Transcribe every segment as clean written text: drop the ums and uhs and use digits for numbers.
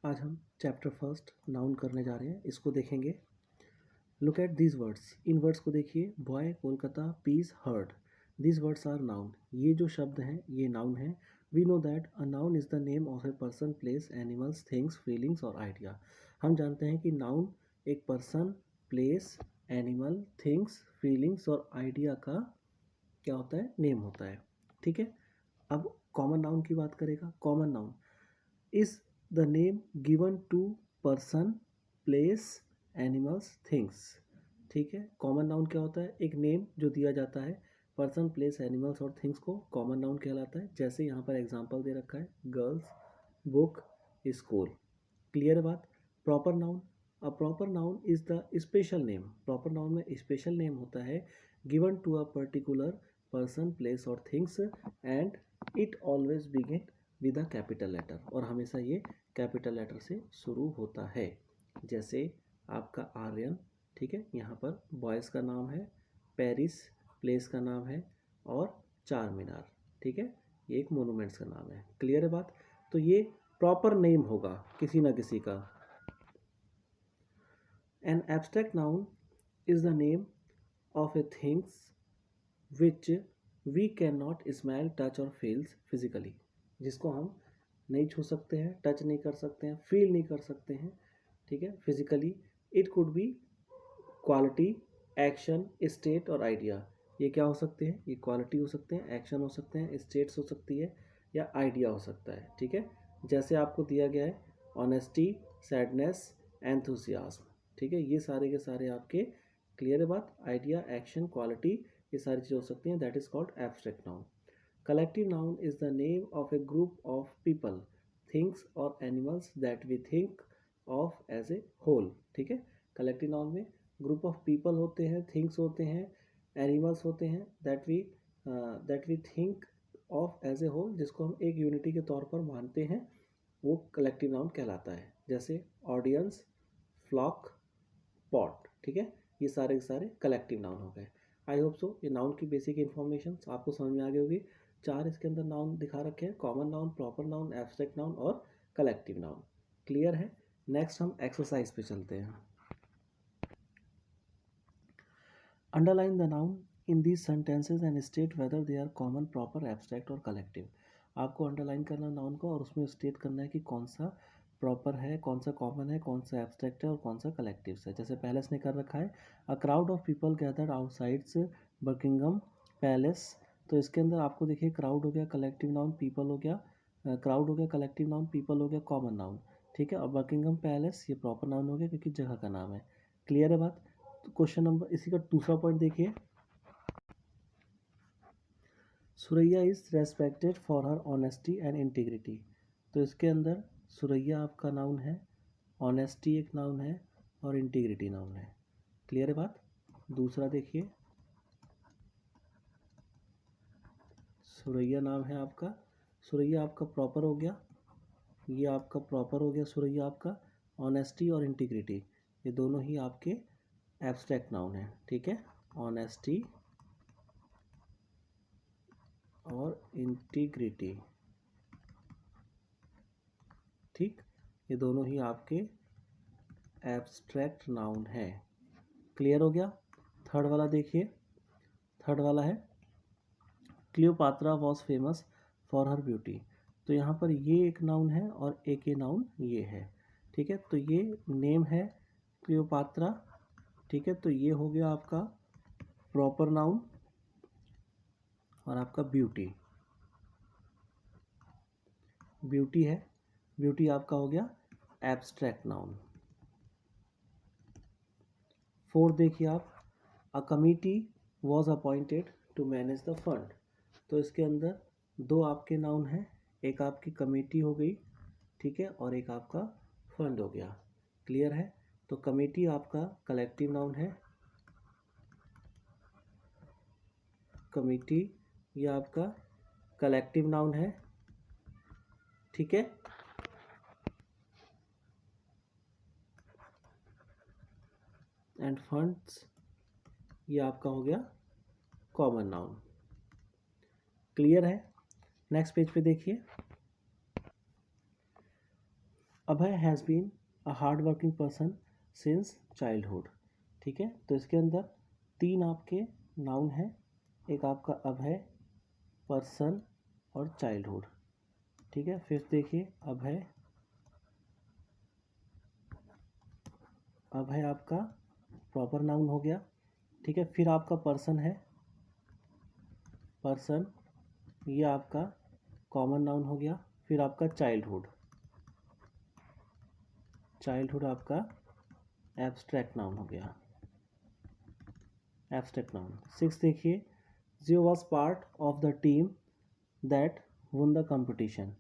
आज हम chapter first noun करने जा रहे हैं, इसको देखेंगे। लुक एट दीज वर्ड्स, इन वर्ड्स को देखिए। Boy, Kolkata, piece, heard. These words are noun. ये जो शब्द हैं ये नाउन हैं। We know that a noun is the name of a person, place, animals, things, feelings और आइडिया। हम जानते हैं कि नाउन एक person, place, animal, things, feelings और आइडिया का क्या होता है, नेम होता है। ठीक है। अब कॉमन नाउन की बात करेगा। Common noun is the name given to person, place, animals, things. ठीक है। कॉमन नाउन क्या होता है, एक नेम जो दिया जाता है पर्सन, प्लेस, एनिमल्स और थिंग्स को कॉमन नाउन कहलाता है। जैसे यहाँ पर एग्जांपल दे रखा है, गर्ल्स, बुक, स्कूल। क्लियर है बात। Proper noun, a proper noun is the special name. Proper noun में स्पेशल नेम होता है given to a particular person, place और things and it always begin with a capital letter, और हमेशा ये capital letter से शुरू होता है। जैसे आपका आर्यन, ठीक है, यहाँ पर बॉयज़ का नाम है, पेरिस प्लेस का नाम है और चार मीनार, ठीक है, ये एक मोनूमेंट्स का नाम है। क्लियर है बात। तो ये प्रॉपर नेम होगा किसी ना किसी का। An abstract noun is the name of a things which we can not smell, touch और फील्स फिजिकली, जिसको हम नहीं छू सकते हैं, टच नहीं कर सकते हैं, फील नहीं कर सकते हैं, ठीक है, physically. It could be quality, action, state और आइडिया। ये क्या हो सकते हैं, ये क्वालिटी हो सकते हैं, एक्शन हो सकते हैं, स्टेट्स हो सकती है या आइडिया हो सकता है। ठीक है। जैसे आपको दिया गया है ऑनेस्टी, सैडनेस, एंथुसियाज्म, ठीक है, ये सारे के सारे आपके, क्लियर है बात, आइडिया, एक्शन, क्वालिटी, ये सारी चीज़ें हो सकती हैं। That is called abstract noun. Collective noun is the name of a group of people, things और animals that we think of as a whole. ठीक है। कलेक्टिव नाउन में ग्रुप ऑफ पीपल होते हैं, थिंग्स होते हैं, एनिमल्स होते हैं, that we think of as a whole, जिसको हम एक यूनिटी के तौर पर मानते हैं, वो कलेक्टिव नाउन कहलाता है। जैसे ऑडियंस, फ्लॉक, पॉट। ठीक है। ये सारे के सारे कलेक्टिव नाउन हो गए। आई होप सो ये नाउन की बेसिक इन्फॉर्मेशन आपको समझ में आ गई होगी। चार इसके अंदर नाउन दिखा रखे हैं, common noun, proper noun, abstract noun और कलेक्टिव नाउन। क्लियर है। नेक्स्ट हम एक्सरसाइज पे चलते हैं। Underline the noun in these sentences and state whether they are common, proper, abstract और कलेक्टिव। आपको अंडरलाइन करना नाउन को और उसमें स्टेट करना है कि कौन सा प्रॉपर है, कौन सा कॉमन है, कौन सा एब्स्ट्रैक्ट है और कौन सा कलेक्टिव है। जैसे पहले इसने कर रखा है a crowd of people gathered outsides Buckingham palace. तो इसके अंदर आपको देखिए क्राउड हो गया कलेक्टिव नाउन, पीपल हो गया, क्राउड हो गया कलेक्टिव नाउन, पीपल हो गया कॉमन नाउन। ठीक है। और बकिंगम पैलेस ये प्रॉपर नाउन हो गया क्योंकि जगह का नाम है। क्लियर है बात। तो क्वेश्चन नंबर, इसी का दूसरा पॉइंट देखिए। Suraiya is respected for her honesty and integrity. तो इसके अंदर सुरैया आपका नाउन है, ऑनेस्टी एक नाउन है और इंटीग्रिटी नाउन है। क्लियर है बात। दूसरा देखिए, सुरैया नाम है आपका, सुरैया आपका प्रॉपर हो गया, ये आपका प्रॉपर हो गया सुरैया आपका। ऑनेस्टी और इंटीग्रिटी ये दोनों ही आपके एब्स्ट्रैक्ट नाउन है। ठीक है। ऑनेस्टी और इंटीग्रिटी, ठीक, ये दोनों ही आपके एब्स्ट्रैक्ट नाउन है। क्लियर हो गया। थर्ड वाला देखिए, थर्ड वाला है Cleopatra was famous for her beauty. तो यहाँ पर ये एक नाउन है और एक ये नाउन ये है। ठीक है। तो ये नेम है क्लियोपात्रा, ठीक है, तो ये हो गया आपका प्रॉपर नाउन और आपका ब्यूटी, ब्यूटी है, ब्यूटी आपका हो गया एब्स्ट्रैक्ट नाउन। फोर्थ देखिए आप, a committee was appointed to manage the fund. तो इसके अंदर दो आपके नाउन हैं, एक आपकी कमेटी हो गई, ठीक है, और एक आपका फंड हो गया। क्लियर है। तो कमेटी आपका कलेक्टिव नाउन है, कमेटी ये आपका कलेक्टिव नाउन है, ठीक है। एंड फंड्स ये आपका हो गया कॉमन नाउन। क्लियर है। नेक्स्ट पेज पे देखिए, Abhay has been a hard working person since childhood. ठीक है, तो इसके अंदर 3 आपके नाउन हैं, एक आपका अभय, पर्सन और चाइल्डहुड। ठीक है, फिर देखिए अभय, अभय आपका प्रॉपर नाउन हो गया। ठीक है, फिर आपका पर्सन है, पर्सन ये आपका कॉमन नाउन हो गया। फिर आपका चाइल्डहुड, चाइल्डहुड आपका एब्स्ट्रैक्ट नाउन हो गया, एब्स्ट्रैक्ट नाउन। 6 देखिए, Jio was part of the team that won the competition.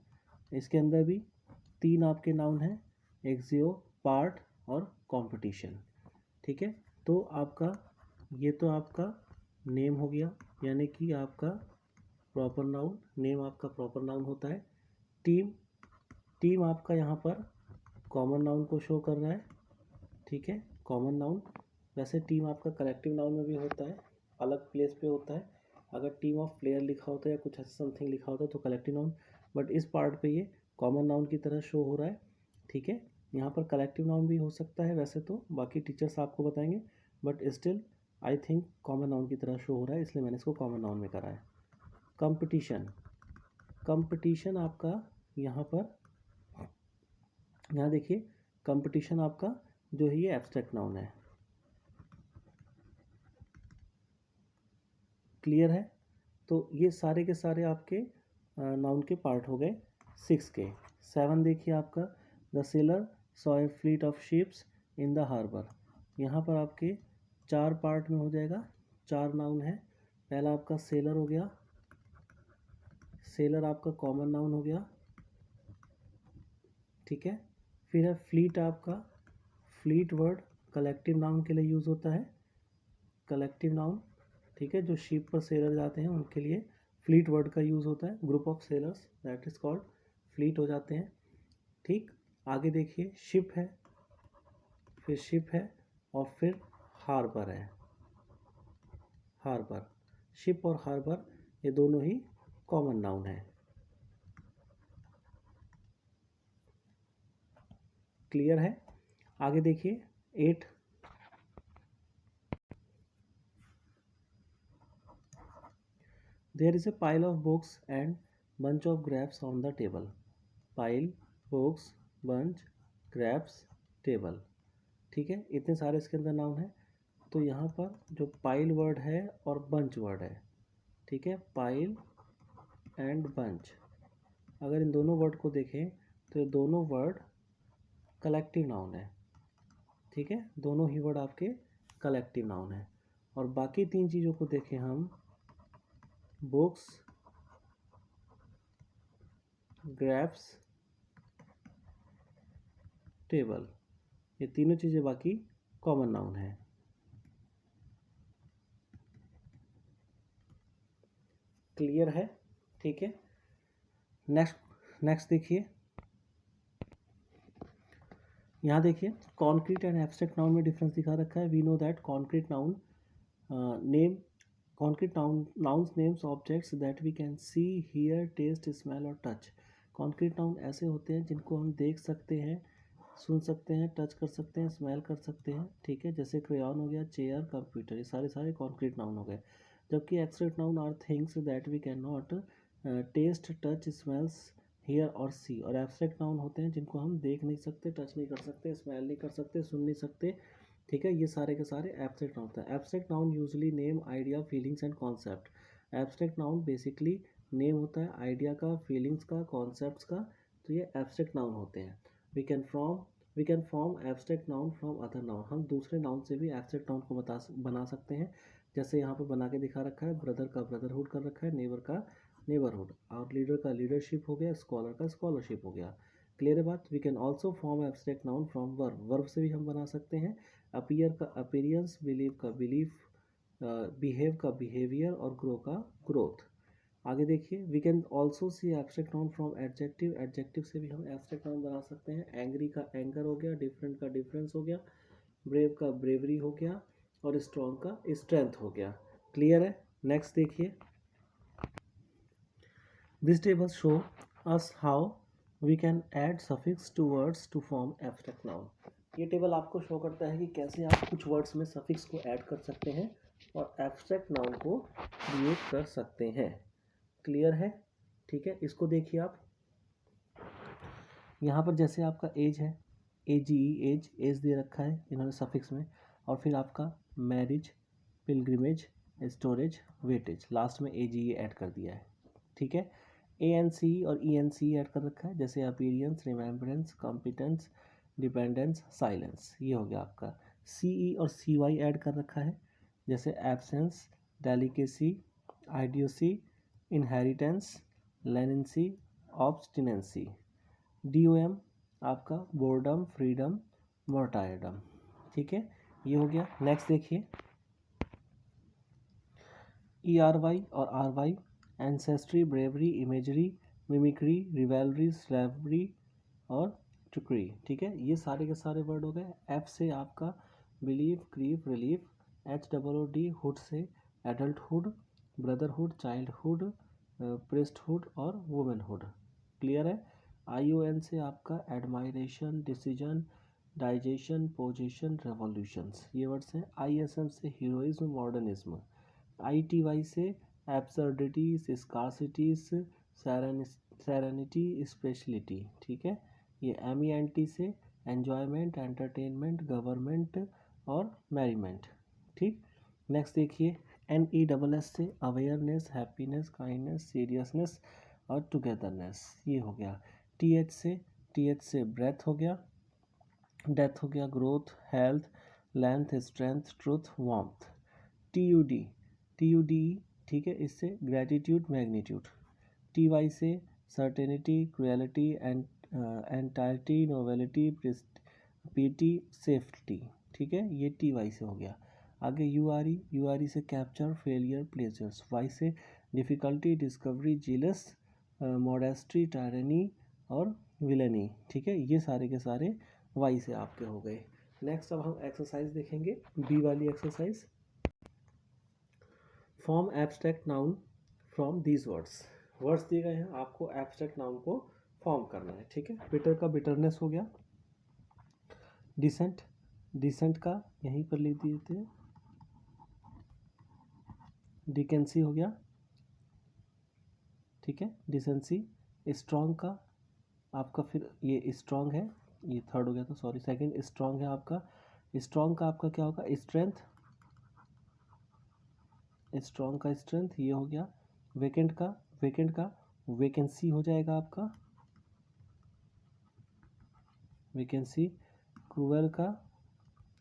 इसके अंदर भी 3 आपके नाउन हैं, एक जियो, पार्ट और कंपटीशन। ठीक है, तो आपका ये तो आपका नेम हो गया, यानी कि आपका प्रॉपर नाउन, नेम आपका प्रॉपर नाउन होता है। टीम, टीम आपका यहाँ पर कॉमन नाउन को शो कर रहा है। ठीक है, कॉमन नाउन। वैसे टीम आपका कलेक्टिव नाउन में भी होता है, अलग प्लेस पे होता है। अगर टीम ऑफ प्लेयर लिखा होता है या कुछ ऐसा समथिंग लिखा होता है तो कलेक्टिव नाउन, बट इस पार्ट पे ये कॉमन नाउन की तरह शो हो रहा है। ठीक है, यहाँ पर कलेक्टिव नाउन भी हो सकता है वैसे तो, बाकी टीचर्स आपको बताएंगे, but still I think common noun की तरह शो हो रहा है, इसलिए मैंने इसको कॉमन नाउन में करा है। कंपटीशन, कंपटीशन आपका यहाँ पर, यहाँ देखिए कंपटीशन आपका जो है ये एब्स्ट्रैक्ट नाउन है। क्लियर है, तो ये सारे के सारे आपके नाउन के पार्ट हो गए 6 के। 7 देखिए आपका, the sailor saw a fleet of ships in the harbour. यहाँ पर आपके 4 पार्ट में हो जाएगा, 4 नाउन है। पहला आपका सेलर हो गया, सेलर आपका कॉमन नाउन हो गया। ठीक है, फिर है फ्लीट आपका, फ्लीट वर्ड कलेक्टिव नाउन के लिए यूज़ होता है, कलेक्टिव नाउन। ठीक है, जो शिप पर सेलर जाते हैं उनके लिए फ्लीट वर्ड का यूज़ होता है, group of sellers that is called fleet हो जाते हैं। ठीक, आगे देखिए शिप है, फिर शिप है और फिर हार्बर है, हार्बर। शिप और हार्बर ये दोनों ही कॉमन नाउन है। क्लियर है, आगे देखिए 8, there is a pile of books and bunch of grapes on the table. Pile, books, bunch, grapes, table। ठीक है, इतने सारे इसके अंदर नाउन है। तो यहाँ पर जो पाइल वर्ड है और बंच वर्ड है, ठीक है, पाइल एंड बंच, अगर इन दोनों वर्ड को देखें तो ये दोनों वर्ड कलेक्टिव नाउन है। ठीक है, दोनों ही वर्ड आपके कलेक्टिव नाउन है। और बाकी 3 चीज़ों को देखें हम, बुक्स, ग्रैप्स, टेबल, ये तीनों चीज़ें बाकी कॉमन नाउन है। क्लियर है, ठीक है। नेक्स्ट देखिए, यहाँ देखिए कॉन्क्रीट एंड एब्स्ट्रैक्ट नाउन में डिफरेंस दिखा रखा है। We know that concrete noun name, concrete nouns names objects that we can see, hear, taste, smell और टच। कॉन्क्रीट नाउन ऐसे होते हैं जिनको हम देख सकते हैं, सुन सकते हैं, टच कर सकते हैं, स्मेल कर सकते हैं। ठीक है, जैसे क्रेयॉन हो गया, चेयर, कंप्यूटर, ये सारे कॉन्क्रीट नाउन हो गए। जबकि abstract noun are things that we can not taste, touch, smells, hear और सी। और एब्स्ट्रैक्ट नाउन होते हैं जिनको हम देख नहीं सकते, टच नहीं कर सकते, स्मेल नहीं कर सकते, सुन नहीं सकते। ठीक है, ये सारे के सारे एब्स्ट्रैक्ट नाउन होते हैं। Abstract noun usually name, idea, feelings and concept. Abstract noun basically name होता है आइडिया का, फीलिंग्स का, कॉन्सेप्ट्स का, तो ये एब्स्ट्रैक्ट नाउन होते हैं। We can form abstract noun from other noun. हम दूसरे नाउन से भी एब्स्ट्रैक्ट नाउन को बना सकते हैं। जैसे यहाँ पर बना के दिखा रखा है, ब्रदर का ब्रदरहुड कर रखा है, नेबर का नेबरहुड, और लीडर का लीडरशिप हो गया, स्कॉलर का स्कॉलरशिप हो गया। क्लियर है बात। We can also form abstract noun from verb, verb से भी हम बना सकते हैं। अपीयर का अपीयरेंस, बिलीव का बिलीफ, बिहेव का बिहेवियर और ग्रो का ग्रोथ। आगे देखिए, we can also see abstract noun from adjective, adjective से भी हम एब्स्ट्रैक्ट नाउन बना सकते हैं। एंग्री का एंगर हो गया, डिफरेंट का डिफरेंस हो गया, ब्रेव का ब्रेवरी हो गया और स्ट्रॉन्ग का स्ट्रेंथ हो गया। क्लियर है, नेक्स्ट देखिए, this table show us how we can add suffix to words to form abstract noun. ये टेबल आपको शो करता है कि कैसे आप कुछ वर्ड्स में सफिक्स को ऐड कर सकते हैं और एब्स्ट्रैक्ट नाउन को क्रिएट कर सकते हैं। क्लियर है? ठीक है, इसको देखिए आप। यहाँ पर जैसे आपका एज है, एज दे रखा है इन्होंने सफिक्स में, और फिर आपका marriage, pilgrimage, storage, weightage, last में AGE ऐड कर दिया है। ठीक है, ANC और ENC ऐड कर रखा है, जैसे appearance, remembrance, competence, dependence, silence, ये हो गया आपका। CE और CY ऐड कर रखा है, जैसे absence, delicacy, idiocy, inheritance, लेनेंसी, ऑब्स्टिनेंसी। DOM आपका बोर्डम, फ्रीडम, मोर्टायरडम। ठीक है, ये हो गया। नेक्स्ट देखिए, ERY और RY, ancestry, bravery, imagery, mimicry, revelry, slavery और ट्रिकरी। ठीक है, ये सारे के सारे वर्ड हो गए। F से आपका believe, crew, relief. HOOD, hood से एडल्टहुड, ब्रदरहुड, चाइल्डहुड, प्रेस्टहुड और वुमेनहुड। क्लियर है? ION से आपका admiration, decision, digestion, position, revolutions, ये वर्ड्स हैं। ISM से हीरोइज्म, मॉडर्निज्म। ITY से एब्सर्डिटीज, स्कार्सिटीज, सेरेनिटी, स्पेशलिटी। ठीक है, ये MENT से एन्जॉयमेंट, एंटरटेनमेंट, गवर्नमेंट और मैरीमेंट। ठीक, नेक्स्ट देखिए, NESS से अवेयरनेस, हैप्पीनेस, काइंडनेस, सीरियसनेस और टुगेदरनेस, ये हो गया। TH से ब्रेथ हो गया, डेथ हो गया, growth, health, length, strength, truth, warmth. TUD, ठीक है, इससे ग्रेटिट्यूड, मैग्नीट्यूड। TY से certainty, cruelty, entirety, novelty, PT, safety. ठीक है, ये TY से हो गया। आगे URE से कैप्चर, फेलियर, प्लेजर्स। Y से difficulty, discovery, jealous, modesty, tyranny और विलेनी। ठीक है, ये सारे के सारे Y से आपके हो गए। नेक्स्ट अब हम एक्सरसाइज देखेंगे, B वाली exercise. Form abstract noun from these words दिए गए हैं, आपको एब्स्ट्रैक्ट नाउन को फॉर्म करना है। ठीक है, बिटर का बिटरनेस हो गया। डिसेंट का यहीं पर लिख देते हैं, डिकेंसी हो गया। ठीक है, डिसेंसी। स्ट्रॉन्ग का आपका, फिर ये स्ट्रॉन्ग है, ये थर्ड हो गया तो सॉरी, सेकंड स्ट्रॉन्ग है आपका। स्ट्रॉन्ग का आपका क्या होगा? स्ट्रेंथ। स्ट्रॉन्ग का स्ट्रेंथ, ये हो गया। वेकेंट का वैकेंसी हो जाएगा आपका, वैकेंसी। क्रूएल का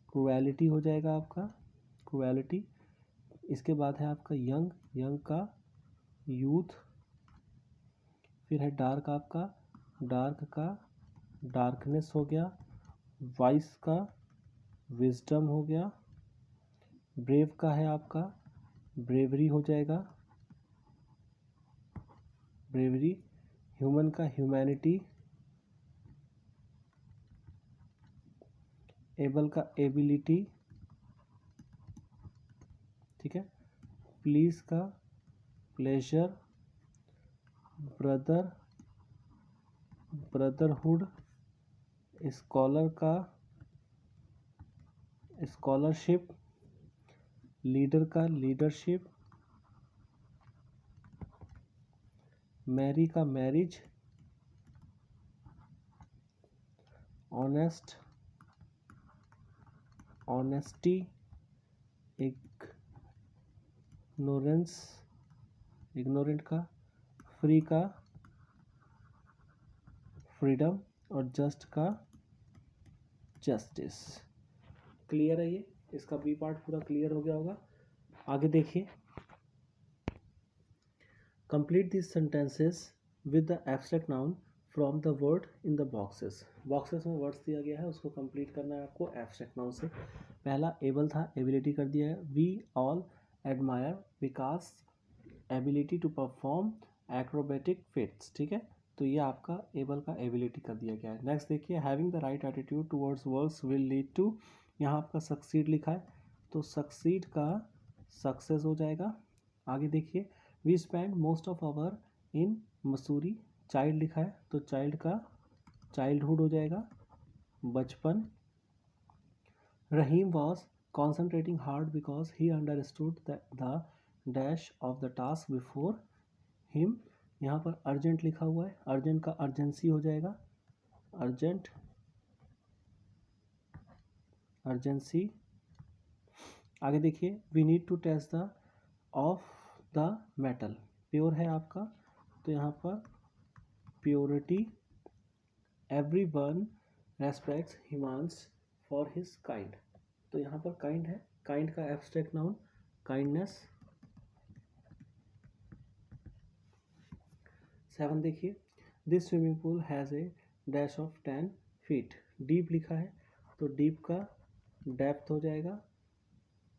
क्रूएलिटी हो जाएगा आपका, क्रूएलिटी। इसके बाद है आपका यंग का यूथ। फिर है डार्क आपका, डार्क का डार्कनेस हो गया। वाइस का विजडम हो गया। ब्रेव का है आपका ब्रेवरी हो जाएगा, ब्रेवरी। ह्यूमन का ह्यूमैनिटी। एबल का एबिलिटी। ठीक है, प्लीज का प्लेजर। ब्रदरहुड। स्कॉलर का स्कॉलरशिप। लीडर का लीडरशिप। मैरी का मैरिज। Honest honesty. इग्नोरेंट का फ्री का फ्रीडम और जस्ट का जस्टिस। क्लियर है? ये इसका बी पार्ट पूरा क्लियर हो गया होगा। आगे देखिए, complete this sentences with the abstract noun from the word in the boxes में वर्ड्स दिया गया है, उसको कंप्लीट करना है आपको एब्स्ट्रैक्ट नाउन से। पहला एबल था, एबिलिटी कर दिया है। We all admire Vikas ability to perform acrobatic feats. ठीक है, तो ये आपका एबल का एबिलिटी कर दिया गया है। नेक्स्ट देखिए, having the right attitude towards works will lead to, यहाँ आपका सक्सीड लिखा है, तो सक्सीड का सक्सेस हो जाएगा। आगे देखिए, we spend most of our in Mussoorie child लिखा है तो चाइल्ड का चाइल्डहुड हो जाएगा, बचपन। Rahim was concentrating hard because he understood the dash of the task before him. यहाँ पर अर्जेंट लिखा हुआ है, अर्जेंट का अर्जेंसी हो जाएगा, अर्जेंट, अर्जेंसी। आगे देखिए, we need to test the of the metal, pure है आपका तो यहाँ पर purity. Everyone respects Himansh for his kind, तो यहाँ पर काइंड है, काइंड का एब्स्ट्रैक्ट नाउन काइंडनेस। 7 देखिए, this swimming pool has a dash of 10 feet. Deep लिखा है तो डीप का डेप्थ हो जाएगा,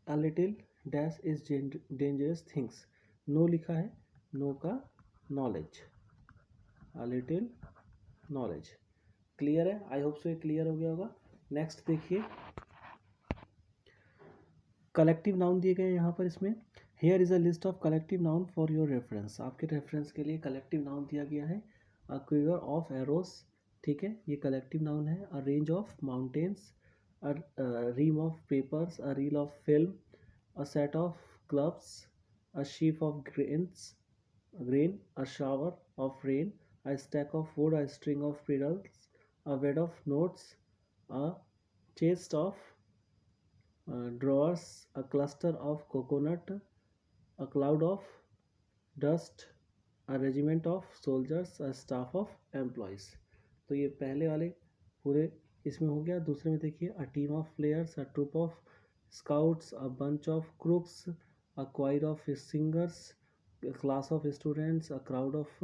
a little dash is dangerous things. Know लिखा है, नो का knowledge, a little knowledge. Clear है, आई होप सो ये क्लियर हो गया होगा। नेक्स्ट देखिए, कलेक्टिव नाउन दिए गए यहाँ पर इसमें। Here is a list of collective noun for your reference, आपके रेफरेंस के लिए कलेक्टिव नाउन दिया गया है। अ क्विवर ऑफ एरोस, ठीक है, ये कलेक्टिव नाउन है। A range of mountains, a ream of papers, a reel of film, a set of clubs, a sheaf of grain, a shower of rain, a stack of wood, a string of pedals, a bed of notes, a chest of drawers, a cluster of coconut, a cloud of dust, a regiment of soldiers, a staff of employees। तो ये पहले वाले पूरे इसमें हो गया। दूसरे में देखिए, a team of players, a troop of scouts, a bunch of crooks, a choir of singers, a class of students, a crowd of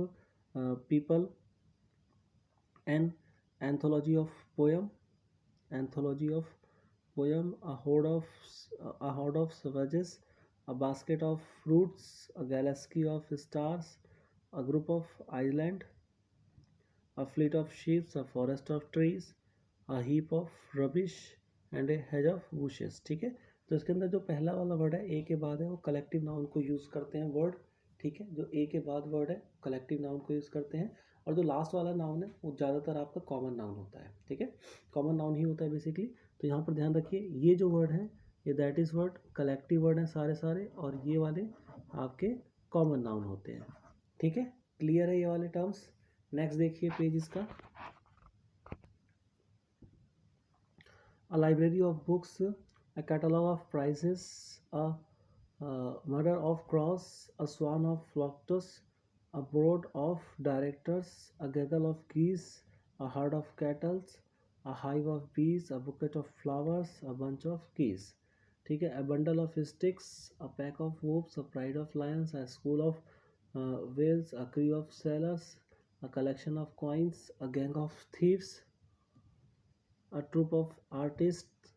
people, an anthology of poem, anthology of poem, a horde of savages, a basket of fruits, a galaxy of stars, a group of island, a fleet of ships, a forest of trees, a heap of rubbish and a hedge of bushes। ठीक है, तो इसके अंदर जो पहला वाला word है ए के बाद है वो कलेक्टिव नाउन को यूज़ करते हैं वर्ड, ठीक है, जो ए के बाद वर्ड है कलेक्टिव नाउन को यूज़ करते हैं। और जो लास्ट वाला नाउन है वो ज़्यादातर आपका कॉमन नाउन होता है, ठीक है, कॉमन नाउन ही होता है बेसिकली। तो यहाँ पर ध्यान रखिए, ये जो वर्ड है ये that is word collective word हैं सारे सारे, और ये वाले आपके कॉमन नाउन होते हैं, ठीक है, क्लियर है ये वाले टर्म्स। नेक्स्ट देखिए पेज इसका, a library of books, a catalog of prices, a murder of crows, a swan of lotus, a board of directors, a gaggle of geese, a herd of cattle, a hive of bees, a bouquet of flowers, a bunch of keys। ठीक है, a bundle of sticks, a pack of wolves, a pride of lions, a school of whales, a crew of sailors, a collection of coins, a gang of thieves, a troop of artists,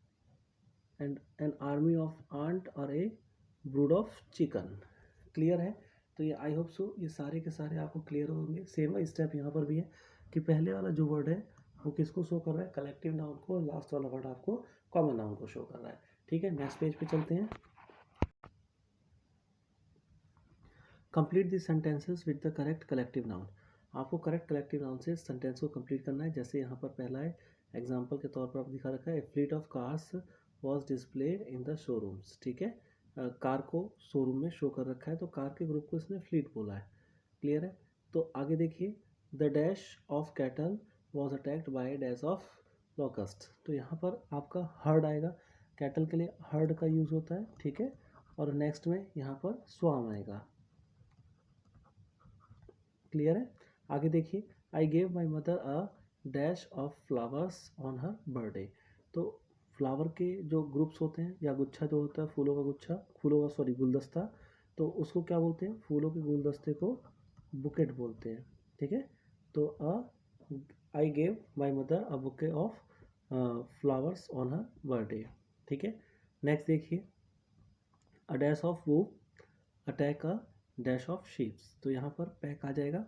and an army of ant or a brood of chicken। Clear है, तो ये I hope so ये सारे के सारे आपको clear होंगे। Same step यहाँ पर भी है कि पहले वाला जो वर्ड है वो किसको शो कर रहा है, कलेक्टिव नाउन को, और लास्ट वाला वर्ड आपको कॉमन नाउन को शो कर रहा है, ठीक है। नेक्स्ट पेज पे चलते हैं। Complete the sentences with the correct collective noun, आपको करेक्ट कलेक्टिव नाउन से सेंटेंस को कंप्लीट करना है। जैसे यहाँ पर पहला है, एग्जाम्पल के तौर पर आप दिखा रखा है, a fleet of cars was displayed in the showrooms. ठीक है, कार को शोरूम में शो कर रखा है, तो कार के ग्रुप को इसने फ्लीट बोला है। क्लियर है, तो आगे देखिए, the dash of cattle was attacked by dash of locust, तो यहाँ पर आपका हर्ड आएगा, कैटल के लिए हर्ड का यूज़ होता है, ठीक है, और नेक्स्ट में यहाँ पर स्वाम आएगा। क्लियर है, आगे देखिए, I gave my mother a dash of flowers on her birthday, तो फ्लावर के जो ग्रुप्स होते हैं या गुच्छा जो होता है, फूलों का गुच्छा, फूलों का सॉरी गुलदस्ता, तो उसको क्या बोलते हैं, फूलों के गुलदस्ते को बुकेट बोलते हैं। ठीक है, तो I gave my mother a bouquet of flowers on her birthday. ठीक है, नेक्स्ट देखिए, अ डैश ऑफ वो attack a dash of sheeps, तो यहाँ पर पैक आ जाएगा,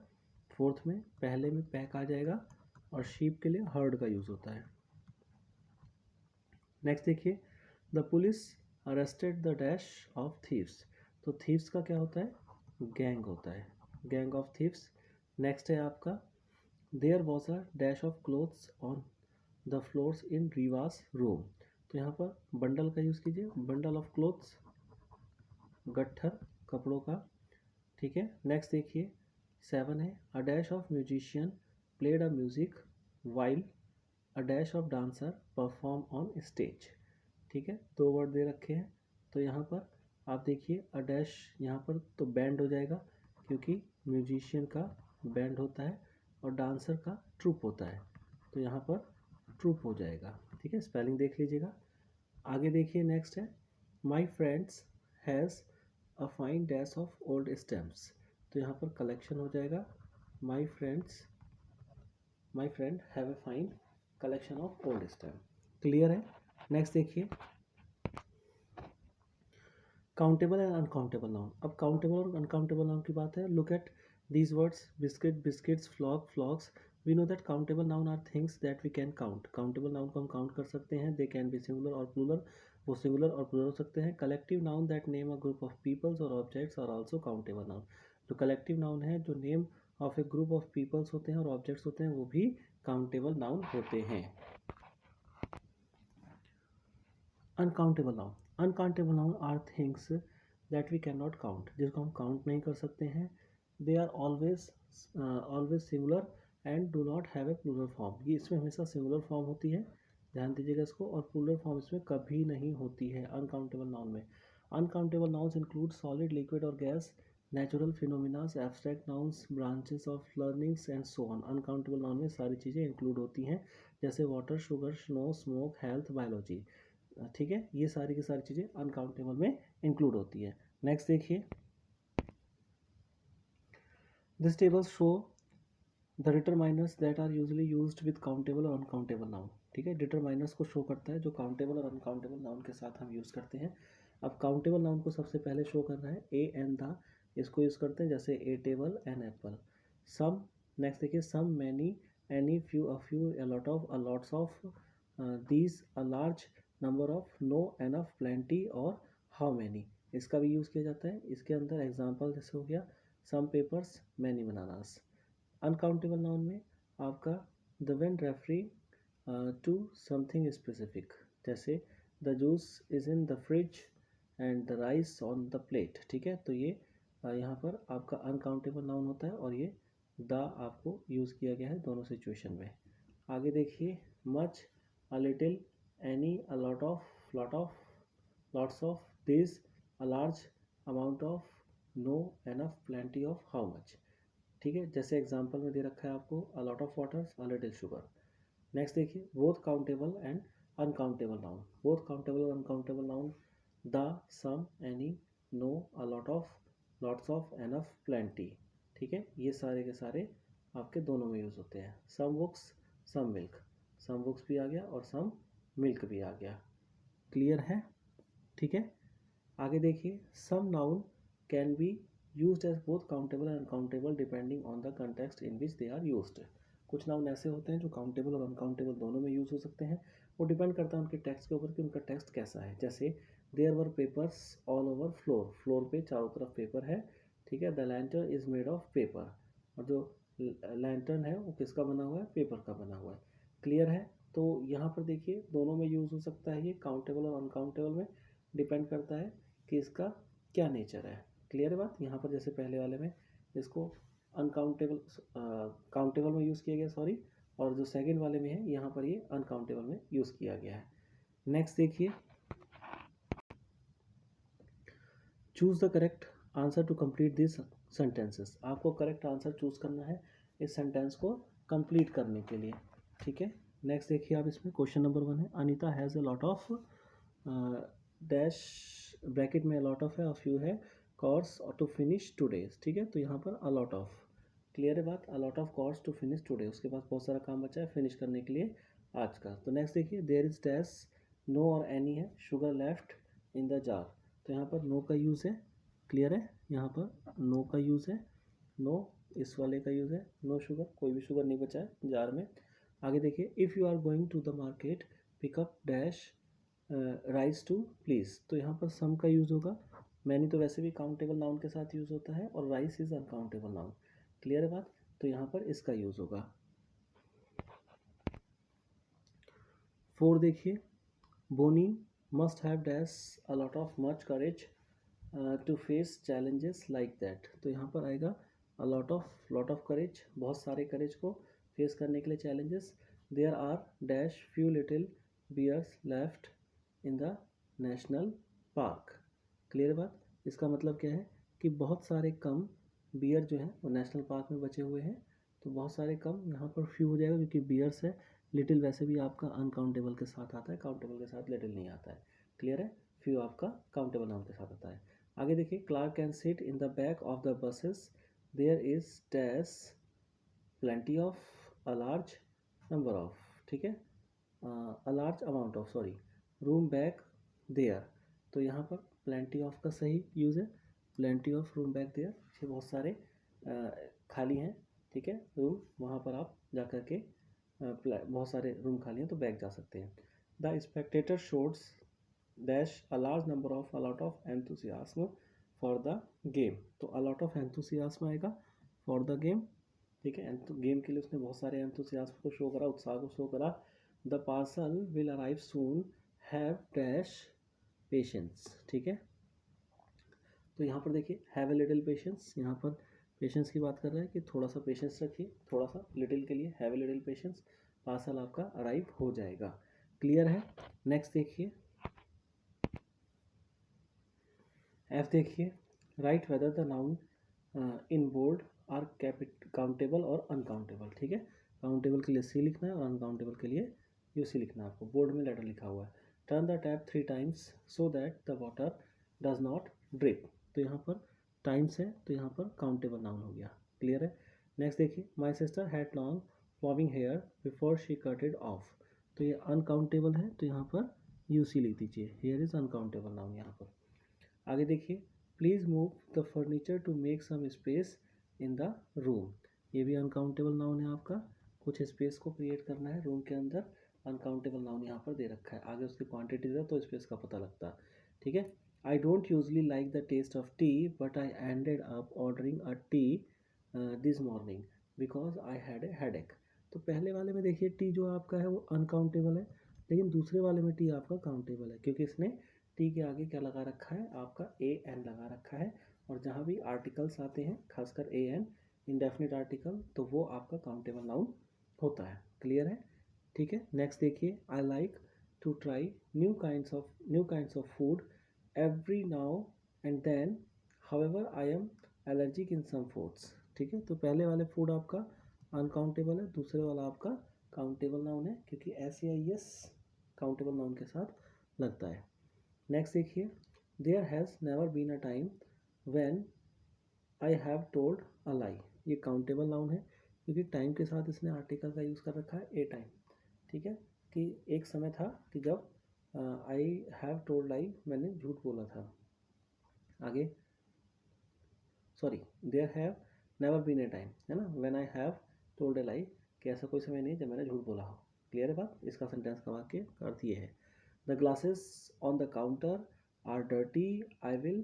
फोर्थ में पहले में पैक आ जाएगा, और शीप के लिए हर्ड का यूज़ होता है। नेक्स्ट देखिए, the police arrested the dash of thieves, तो थीव्स का क्या होता है, गैंग होता है, गैंग ऑफ थीव्स। नेक्स्ट है आपका there was a dash of clothes on the floors in Riva's room. तो यहाँ पर बंडल का यूज़ कीजिए, बंडल ऑफ क्लोथ्स, गट्ठर कपड़ों का। ठीक है, नेक्स्ट देखिए 7 है, अ dash of musician played a music while a dash of dancer perform on stage. ठीक है, दो वर्ड दे रखे हैं। तो यहाँ पर आप देखिए अ डैश, यहाँ पर तो बैंड हो जाएगा क्योंकि म्यूजिशियन का बैंड होता है और डांसर का ट्रूप होता है, तो यहाँ पर ट्रूप हो जाएगा। ठीक है, स्पेलिंग देख लीजिएगा। आगे देखिए नेक्स्ट है, my friends has a fine dash of old stamps. तो यहाँ पर कलेक्शन हो जाएगा, my friends, my friend have a fine collection of old stamp. Clear है। नेक्स्ट देखिए काउंटेबल एंड अनकाउंटेबल नाउन। अब काउंटेबल और अनकाउंटेबल नाउन की बात है। Look at these words, biscuit biscuits, flock flocks. We know that countable noun are things that we can count. Countable noun को हम count कर सकते हैं। दे कैन बी सिंगुलर और प्लूरल, वो सिंगुलर और प्लूरल हो सकते हैं। Collective noun that name a group of peoples और objects are also countable noun. जो कलेक्टिव नाउन है, जो name of a group of peoples होते हैं और ऑब्जेक्ट्स होते हैं, वो भी काउंटेबल नाउन होते हैं। Uncountable noun, uncountable noun are things that we can not count, जिसको हम काउंट नहीं कर सकते हैं। They are always singular and do not have a plural form. ये इसमें हमेशा सिंगुलर फॉर्म होती है, ध्यान दीजिएगा इसको, और प्लूरल फॉर्म इसमें कभी नहीं होती है अनकाउंटेबल नाउन में। Uncountable nouns include solid, liquid और gas, natural phenomenas, abstract nouns, branches of learnings and so on. Uncountable noun में सारी चीज़ें इंक्लूड होती हैं, जैसे water, sugar, snow, smoke, health, biology. ठीक है, ये सारी की सारी चीज़ें अनकाउंटेबल में इंक्लूड होती है। नेक्स्ट देखिए, this table show the determiners that are usually used with countable और अनकाउंटेबल नाउन। ठीक है, डिटरमाइनर्स को शो करता है जो काउंटेबल और अनकाउंटेबल नाउन के साथ हम यूज़ करते हैं। अब काउंटेबल नाउन को सबसे पहले शो करना है, ए एंड द, इसको यूज़ करते हैं, जैसे a table an apple. Some, next देखिए, some, many, any, few, a few, a lot of, a lots of, these, a large number of, no, enough, plenty और how many, इसका भी use किया जाता है। इसके अंदर एग्जाम्पल जैसे हो गया some papers, many bananas. Uncountable noun में आपका the when refer to something specific, जैसे the juice is in the fridge and the rice on the plate. ठीक है, तो ये यहाँ पर आपका अनकाउंटेबल नाउन होता है और ये द आपको यूज़ किया गया है दोनों सिचुएशन में। आगे देखिए, much, a little, any, a lot of, lots of, this, a large amount of, no, enough, plenty of, how much. ठीक है, जैसे एग्जांपल में दे रखा है आपको, a lot of water, a little sugar. Next देखिए, both countable and uncountable noun. Both countable और uncountable noun, the, some, any, no, a lot of, lots of, enough, plenty. ठीक है, ये सारे के सारे आपके दोनों में यूज़ होते हैं। Some books, some milk, some books भी आ गया और सम मिल्क भी आ गया। क्लियर है। ठीक है, आगे देखिए, some noun can be used as both countable and uncountable depending on the context in which they are used. कुछ नाउन ऐसे होते हैं जो काउंटेबल और अनकाउंटेबल दोनों में यूज़ हो सकते हैं, वो डिपेंड करता है उनके टेक्स्ट के ऊपर कि उनका टेक्स्ट कैसा है। जैसे there were papers all over floor, floor पे चारों तरफ पेपर है। ठीक है, the lantern is made of paper, और जो लैंटर्न है वो किसका बना हुआ है, पेपर का बना हुआ है। क्लियर है। तो यहाँ पर देखिए दोनों में यूज़ हो सकता है, ये काउंटेबल और अनकाउंटेबल में डिपेंड करता है कि इसका क्या नेचर है। क्लियर है बात। यहाँ पर जैसे पहले वाले में इसको अनकाउंटेबल, काउंटेबल में यूज़ किया गया, सॉरी, और जो सेकंड वाले में है यहाँ पर ये अनकाउंटेबल में यूज़ किया गया है। नेक्स्ट देखिए, choose the correct answer to complete this sentences. आपको करेक्ट आंसर चूज़ करना है इस सेंटेंस को कंप्लीट करने के लिए। ठीक है, नेक्स्ट देखिए आप, इसमें क्वेश्चन नंबर 1 है, Anita has a lot of dash, bracket में अलॉट ऑफ है और फ्यू है, कोर्स टू फिनिश टूडे। ठीक है, तो यहाँ पर अलॉट ऑफ। क्लियर है बात, a lot of course to finish today, उसके पास बहुत सारा काम बचा है फिनिश करने के लिए आज का। तो नेक्स्ट देखिए, देयर इज डैश, नो और एनी है, sugar left in the jar. तो यहाँ पर नो का यूज़ है। क्लियर है, यहाँ पर नो का यूज़ है, नो इस वाले का यूज़ है, नो शुगर, कोई भी शुगर नहीं बचा है जार में। आगे देखिए, if you are going to the market pick up dash rice too please. तो यहाँ पर सम का यूज़ होगा, मैनी तो वैसे भी काउंटेबल नाउन के साथ यूज़ होता है और rice is uncountable noun. Clear है बात, तो यहाँ पर इसका यूज़ होगा। 4 देखिए, Bonnie must have dash a lot of much courage to face challenges like that. तो यहाँ पर आएगा अ लॉट ऑफ करेज, बहुत सारे करेज को फेस करने के लिए challenges. There are dash few little bears left in the national park. Clear बात? इसका मतलब क्या है कि बहुत सारे कम बियर जो हैं वो नेशनल पार्क में बचे हुए हैं। तो बहुत सारे कम, यहाँ पर फ्यू हो जाएगा क्योंकि बियर्स है। लिटिल वैसे भी आपका अनकाउंटेबल के साथ आता है, काउंटेबल के साथ लिटिल नहीं आता है। क्लियर है? फ्यू आपका काउंटेबल नाउन के साथ आता है। आगे देखिए, Clark can sit in the back of the buses, there is dash plenty of a large number of, ठीक है, a large amount of, sorry, room back there. तो यहाँ पर प्लेंटी ऑफ का सही यूज़ है, plenty of room back there. ये बहुत सारे खाली हैं, ठीक है, रूम, वहाँ पर आप जा कर के बहुत सारे रूम खाली हैं तो बैक जा सकते हैं। The spectator showed dash a large number of, a lot of enthusiasm for the game. तो अ लॉट ऑफ एंथुसियाज्म आएगा फॉर द गेम, ठीक है। गेम के लिए उसने बहुत सारे एंथुसियाज्म को शो करा, उत्साह को शो करा। The parcel will arrive soon, have dash patience, ठीक है। तो यहाँ पर देखिए, हैव ए लिटिल पेशेंस, यहाँ पर पेशेंस की बात कर रहा है कि थोड़ा सा पेशेंस रखिए, थोड़ा सा, लिटिल के लिए have a little patience, parcel आपका अराइव हो जाएगा। क्लियर है? नेक्स्ट देखिए, एफ देखिए, write whether the noun in bold are countable और अनकाउंटेबल, ठीक है। काउंटेबल के लिए सी लिखना है और अनकाउंटेबल के लिए यू सी लिखना है आपको। बोल्ड में लेटर लिखा हुआ है। Turn the tap 3 times so that the water does not drip. तो यहाँ पर टाइम्स है तो यहाँ पर काउंटेबल नाउन हो गया। क्लियर है? नेक्स्ट देखिए, my sister had long forming hair before she cut it off. तो ये अनकाउंटेबल है तो यहाँ पर यू सी लिख दीजिए। हेयर इज अनकाउंटेबल नाउन यहाँ पर। आगे देखिए, please move the furniture to make some space in the room. ये भी अनकाउंटेबल नाउन है आपका, कुछ स्पेस को क्रिएट करना है रूम के अंदर। अनकाउंटेबल नाउन यहाँ पर दे रखा है, आगे उसकी क्वांटिटी है तो स्पेस का पता लगता है, ठीक है। I don't usually like the taste of tea but I ended up ordering a tea this morning because I had a headache. तो पहले वाले में देखिए टी जो आपका है वो अनकाउंटेबल है, लेकिन दूसरे वाले में टी आपका काउंटेबल है क्योंकि इसने टी के आगे क्या लगा रखा है, आपका ए एन लगा रखा है। और जहाँ भी आर्टिकल्स आते हैं, खासकर ए एन, इंडेफिनिट आर्टिकल, तो वो आपका काउंटेबल नाउन होता है। क्लियर है? ठीक है। नेक्स्ट देखिए, I like to try new kinds of food every now and then, however I am allergic in some foods. ठीक है, तो पहले वाले फूड आपका अनकाउंटेबल है, दूसरे वाला आपका काउंटेबल नाउन है क्योंकि एस या एस काउंटेबल नाउन के साथ लगता है। नेक्स्ट देखिए, there has never been a time when I have told a lie. ये काउंटेबल नाउन है क्योंकि टाइम के साथ इसने आर्टिकल का यूज़ कर रखा है ए टाइम, ठीक है, कि एक समय था कि जब आई हैव टोल्ड लाई, मैंने झूठ बोला था। आगे, sorry, there have never been a time, है ना, when I have told a lie, कि ऐसा कोई समय नहीं जब मैंने झूठ बोला हो। क्लियर है बात? इसका सेंटेंस का वाक्य का अर्थ ये है। The glasses on the counter are dirty, I will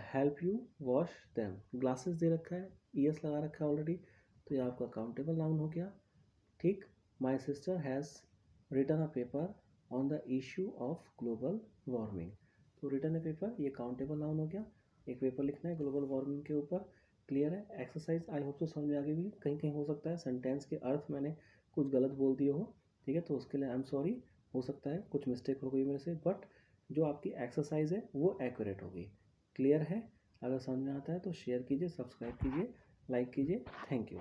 help you wash them. Glasses दे रखा है, ईएस लगा रखा है ऑलरेडी, तो ये आपका काउंटेबल नाउन हो गया। ठीक। My sister has written a paper on the issue of global warming. तो रिटन ए पेपर, ये काउंटेबल नाउन हो गया। एक पेपर लिखना है ग्लोबल वार्मिंग के ऊपर। क्लियर है? एक्सरसाइज आई होप तो समझ में आ गई। भी कहीं कहीं हो सकता है सेंटेंस के अर्थ मैंने कुछ गलत बोल दिए हो, ठीक है, तो उसके लिए आई एम सॉरी। हो सकता है कुछ मिस्टेक हो गई मेरे से, बट जो आपकी एक्सरसाइज है वो एक्यूरेट होगी। क्लियर है? अगर समझ में आता है तो शेयर कीजिए, सब्सक्राइब कीजिए, लाइक कीजिए। Thank you.